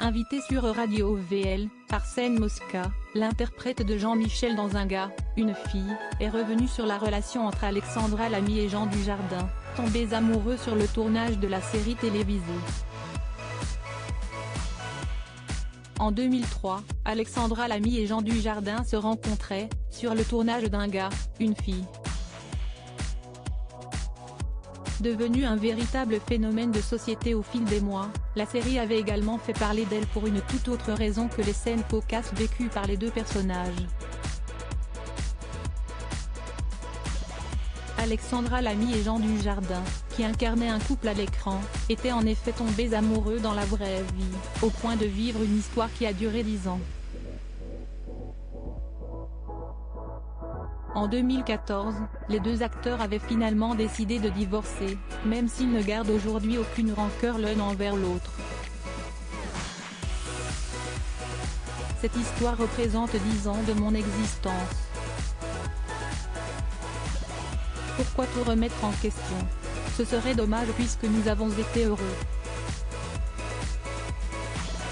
Invité sur Radio VL, Arsène Mosca, l'interprète de Jean-Michel dans Un gars, une fille, est revenu sur la relation entre Alexandra Lamy et Jean Dujardin, tombés amoureux sur le tournage de la série télévisée. En 2003, Alexandra Lamy et Jean Dujardin se rencontraient, sur le tournage d'Un gars, une fille. Devenue un véritable phénomène de société au fil des mois, la série avait également fait parler d'elle pour une toute autre raison que les scènes cocasses vécues par les deux personnages. Alexandra Lamy et Jean Dujardin, qui incarnaient un couple à l'écran, étaient en effet tombés amoureux dans la vraie vie, au point de vivre une histoire qui a duré 10 ans. En 2014, les deux acteurs avaient finalement décidé de divorcer, même s'ils ne gardent aujourd'hui aucune rancœur l'un envers l'autre. Cette histoire représente 10 ans de mon existence. Pourquoi tout remettre en question? Ce serait dommage puisque nous avons été heureux.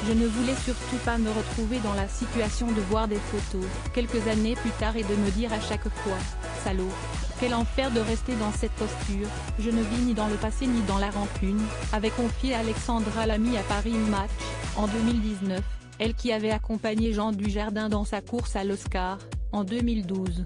Je ne voulais surtout pas me retrouver dans la situation de voir des photos, quelques années plus tard et de me dire à chaque fois, « Salaud, quel enfer de rester dans cette posture, je ne vis ni dans le passé ni dans la rancune », avait confié Alexandra Lamy à Paris Match, en 2019, elle qui avait accompagné Jean Dujardin dans sa course à l'Oscar, en 2012.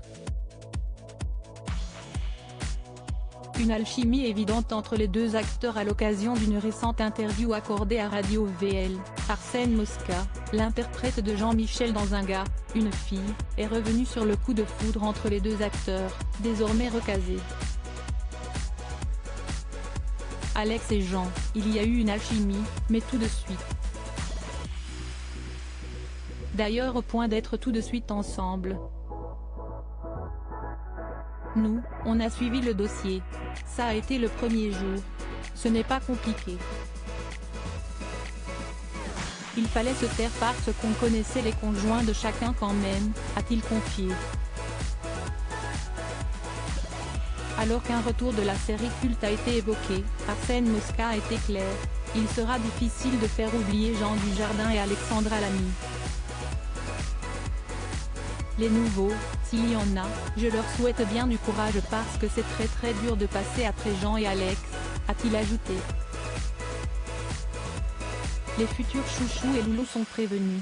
Une alchimie évidente entre les deux acteurs à l'occasion d'une récente interview accordée à Radio VL, Arsène Mosca, l'interprète de Jean-Michel dans Un gars, une fille, est revenu sur le coup de foudre entre les deux acteurs, désormais recasés. Alex et Jean, il y a eu une alchimie, mais tout de suite. D'ailleurs au point d'être tout de suite ensemble. Nous, on a suivi le dossier. Ça a été le premier jour. Ce n'est pas compliqué. Il fallait se taire parce qu'on connaissait les conjoints de chacun quand même, a-t-il confié. Alors qu'un retour de la série culte a été évoqué, Arsène Mosca a été clair, il sera difficile de faire oublier Jean Dujardin et Alexandra Lamy. Les nouveaux, s'il y en a, je leur souhaite bien du courage parce que c'est très dur de passer après Jean et Alex, a-t-il ajouté. Les futurs chouchous et loulous sont prévenus.